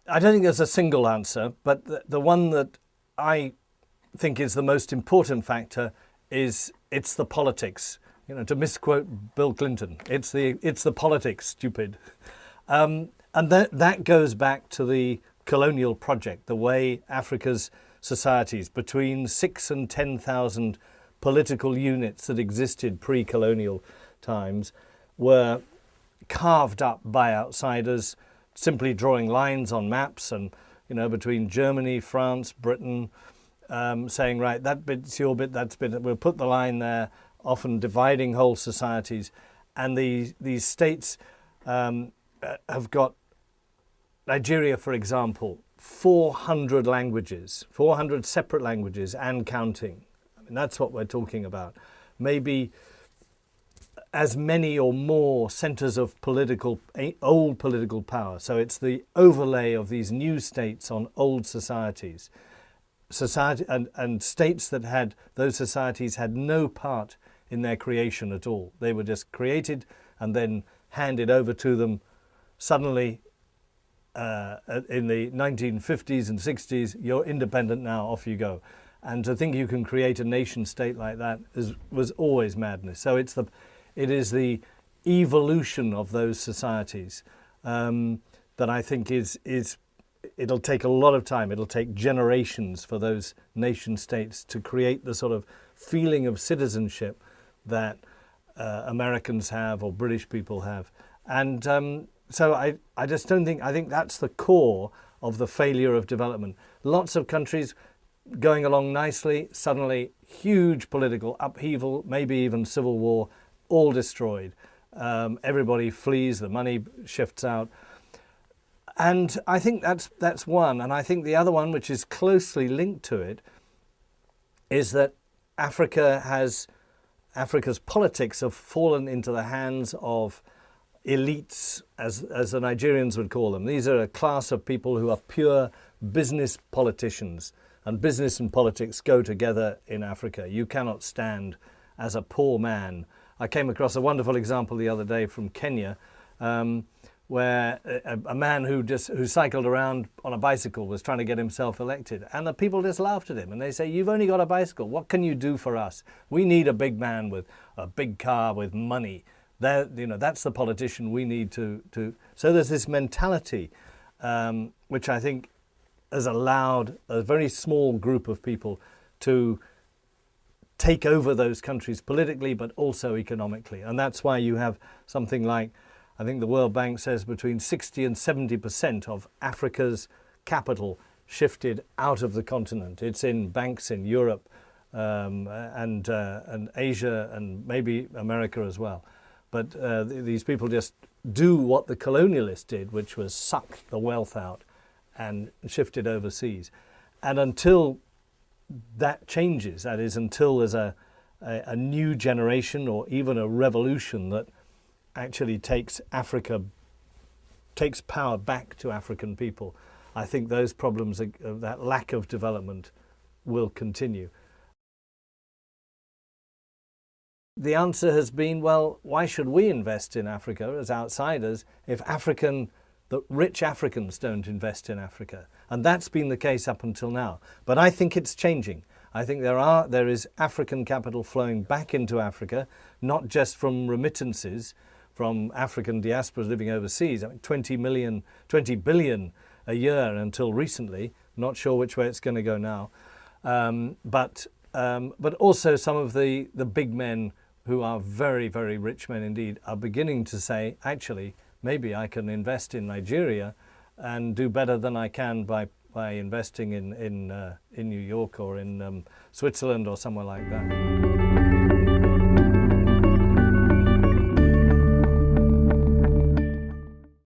I don't think there's a single answer, but the one that I think is the most important factor is it's the politics. You know, to misquote Bill Clinton, it's the politics, stupid. And that goes back to the colonial project, the way Africa's societies, between 6,000 and 10,000 political units that existed pre-colonial times, were carved up by outsiders, simply drawing lines on maps and, you know, between Germany, France, Britain, saying, right, that bit's your bit, that's bit, we'll put the line there, often dividing whole societies. And these states have got, Nigeria, for example, 400 languages, 400 separate languages and counting. I mean, that's what we're talking about. Maybe as many or more centers of old political power. So it's the overlay of these new states on old societies. And states that had, those societies had no part in their creation at all. They were just created and then handed over to them suddenly in the 1950s and 60s. You're independent now, off you go. And to think you can create a nation state like that was always madness. So it is the evolution of those societies that I think it'll take a lot of time. It'll take generations for those nation states to create the sort of feeling of citizenship that Americans have or British people have. And so I just don't think, I think that's the core of the failure of development. Lots of countries going along nicely, suddenly huge political upheaval, maybe even civil war, all destroyed. Everybody flees, the money shifts out. And I think that's one. And I think the other one, which is closely linked to it, is that Africa's politics have fallen into the hands of elites, as the Nigerians would call them. These are a class of people who are pure business politicians. And business and politics go together in Africa. You cannot stand as a poor man. I came across a wonderful example the other day from Kenya, where a man who cycled around on a bicycle was trying to get himself elected, and the people just laughed at him and they say, "You've only got a bicycle. What can you do for us? We need a big man with a big car with money. That's the politician we need to." So there's this mentality, which I think has allowed a very small group of people to take over those countries politically, but also economically. And that's why you have something like, I think the World Bank says, between 60 and 70% of Africa's capital shifted out of the continent. It's in banks in Europe and Asia and maybe America as well. But these people just do what the colonialists did, which was suck the wealth out and shifted overseas. And until that changes, that is, until there's a new generation or even a revolution that actually takes power back to African people, I think those problems, that lack of development, will continue. The answer has been, well, why should we invest in Africa as outsiders if the rich Africans don't invest in Africa? And that's been the case up until now. But I think it's changing. I think there is African capital flowing back into Africa, not just from remittances from African diasporas living overseas. I mean, 20 billion a year until recently. Not sure which way it's going to go now. But also some of the big men who are very, very rich men indeed are beginning to say, actually, maybe I can invest in Nigeria and do better than I can by investing in New York or in Switzerland or somewhere like that.